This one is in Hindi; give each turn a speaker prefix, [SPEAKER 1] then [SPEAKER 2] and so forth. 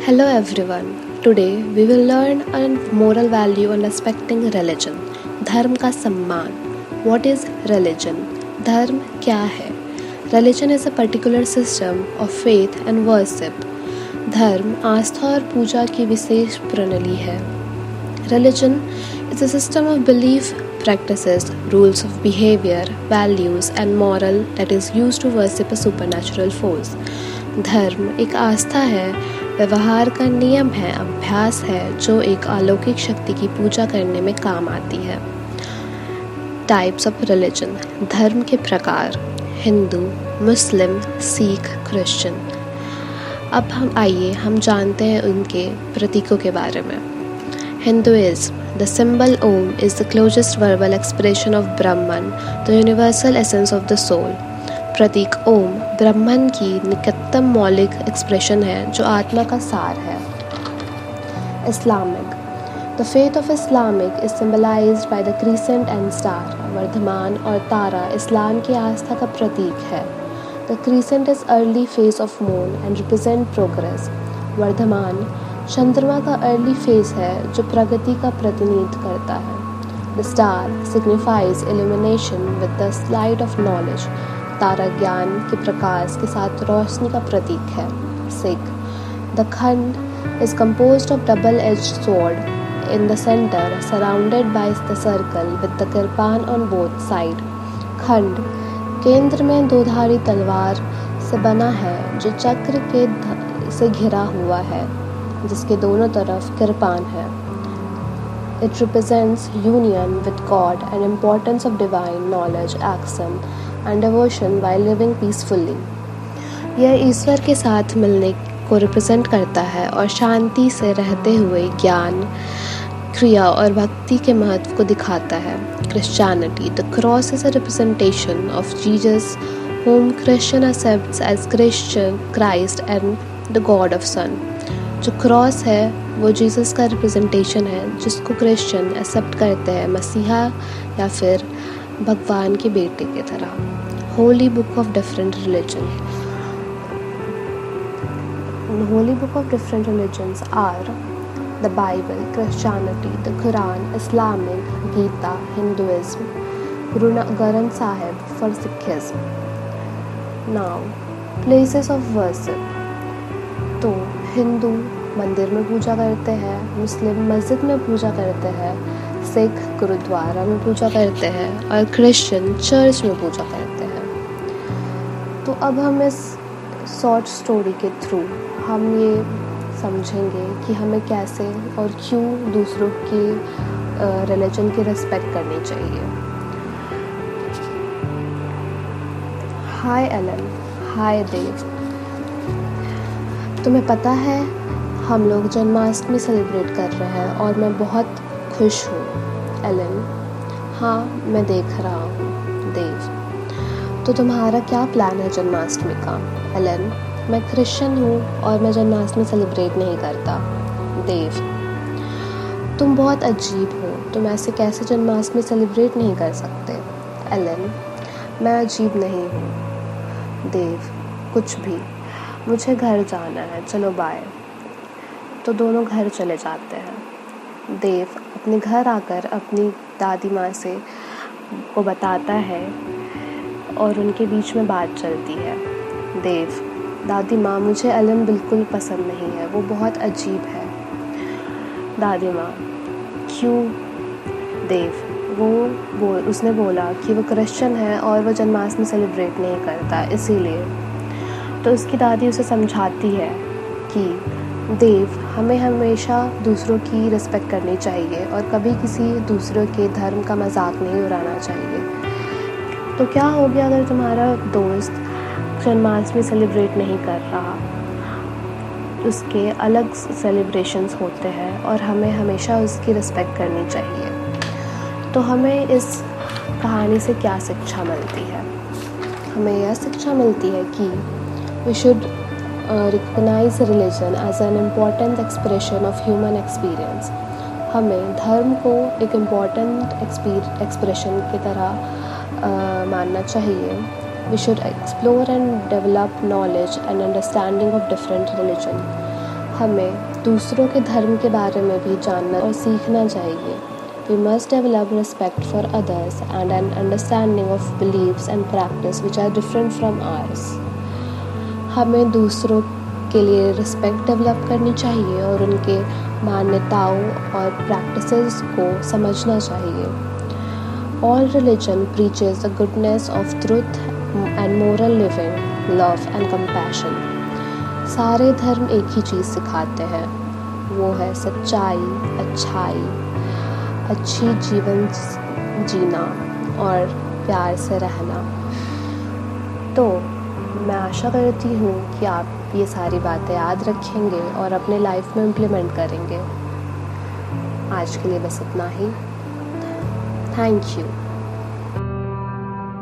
[SPEAKER 1] Hello everyone. Today we will learn a moral value on respecting religion. धर्म का सम्मान. What is religion? धर्म क्या है? Religion is a particular system of faith and worship. धर्म आस्था और पूजा की विशेष प्रणाली है. Religion is a system of belief, practices, rules of behavior, values and moral that is used to worship a supernatural force. धर्म एक आस्था है, व्यवहार का नियम है, अभ्यास है जो एक अलौकिक शक्ति की पूजा करने में काम आती है. Types of religion. धर्म के प्रकार: हिंदू, मुस्लिम, सिख, क्रिश्चियन. अब हम जानते हैं उनके प्रतीकों के बारे में. Hinduism. The symbol Om is the closest verbal expression of Brahman, the universal essence of the soul. प्रतीक ओम ब्रह्मन की निकटतम मौलिक एक्सप्रेशन है जो आत्मा का सार है. Islamic. The faith of Islamic is symbolized by the crescent and star. वर्धमान और तारा इस्लाम की आस्था का प्रतीक है. The crescent is early phase of moon and represent progress. वर्धमान चंद्रमा का अर्ली फेज है जो प्रगति का प्रतिनिधित्व करता है. The star signifies illumination with the light of knowledge. तारा ज्ञान के प्रकाश के साथ रोशनी का प्रतीक है. Sikh. The khanda is composed of double-edged sword in the center, surrounded by the circle with the kirpan on both side. खंड केंद्र में दोधारी तलवार से बना है जो चक्र के से घिरा हुआ है जिसके दोनों तरफ किरपान है. It represents union with God and importance of divine knowledge, action and devotion while living peacefully. यह ईश्वर के साथ मिलने को रिप्रेजेंट करता है और शांति से रहते हुए ज्ञान, क्रिया और भक्ति के महत्व को दिखाता है. Christianity. The cross is a representation of Jesus, whom Christian accepts as Christ and the God of Son. जो क्रॉस है वो जीसस का रिप्रेजेंटेशन है जिसको क्रिश्चियन एक्सेप्ट करते हैं मसीहा या फिर भगवान के बेटे की तरह. Holy book of different religion. Holy book of different religions are the Bible, Christianity, the Quran, Islamic, Gita, Hinduism, Guru Granth Sahib for Sikhism. Now places of worship. तो हिंदू मंदिर में पूजा करते हैं, मुस्लिम मस्जिद में पूजा करते हैं, सिख गुरुद्वारा में पूजा करते हैं और क्रिश्चियन चर्च में पूजा करते हैं. तो अब हम इस शॉर्ट स्टोरी के थ्रू हम ये समझेंगे कि हमें कैसे और क्यों दूसरों की रिलीजन की रिस्पेक्ट करनी चाहिए. हाय एलन. हाय देव. तुम्हें पता है हम लोग जन्माष्टमी सेलिब्रेट कर रहे हैं और मैं बहुत खुश हूँ. एलन. हाँ मैं देख रहा हूँ. देव. तो तुम्हारा क्या प्लान है जन्माष्टमी का? एलन. मैं क्रिश्चियन हूँ और मैं जन्माष्टमी सेलिब्रेट नहीं करता. देव. तुम बहुत अजीब हो, तुम ऐसे कैसे जन्माष्टमी सेलिब्रेट नहीं कर सकते? एलन. मैं अजीब नहीं हूँ. देव. कुछ भी, मुझे घर जाना है, चलो बाय. तो दोनों घर चले जाते हैं. देव अपने घर आकर अपनी दादी माँ से को बताता है और उनके बीच में बात चलती है. देव. दादी माँ मुझे एलन बिल्कुल पसंद नहीं है, वो बहुत अजीब है. दादी माँ. क्यों? देव. उसने बोला कि वो क्रिश्चियन है और वो जन्माष्टमी सेलिब्रेट नहीं करता इसीलिए. तो उसकी दादी उसे समझाती है कि देव हमें हमेशा दूसरों की रिस्पेक्ट करनी चाहिए और कभी किसी दूसरों के धर्म का मजाक नहीं उड़ाना चाहिए. तो क्या हो गया अगर तुम्हारा दोस्त जन्माष्टमी सेलिब्रेट नहीं कर रहा? उसके अलग सेलिब्रेशंस होते हैं और हमें हमेशा उसकी रिस्पेक्ट करनी चाहिए. तो हमें इस कहानी से क्या शिक्षा मिलती है? हमें यह शिक्षा मिलती है कि we should recognize religion as an important expression of human experience. हमें धर्म को एक important expression की तरह मानना चाहिए. We should explore and develop knowledge and understanding of different religion. हमें दूसरों के धर्म के बारे में भी जानना और सीखना चाहिए। We must develop respect for others and an understanding of beliefs and practice which are different from ours. हमें दूसरों के लिए रिस्पेक्ट डेवलप करनी चाहिए और उनके मान्यताओं और प्रैक्टिसेस को समझना चाहिए। All religion preaches the goodness of truth and moral living, love and compassion. सारे धर्म एक ही चीज़ सिखाते हैं, वो है सच्चाई, अच्छाई, अच्छी जीवन जीना और प्यार से रहना। तो मैं आशा करती हूँ कि आप ये सारी बातें याद रखेंगे और अपने लाइफ में इम्प्लीमेंट करेंगे। आज के लिए बस इतना ही। Thank you.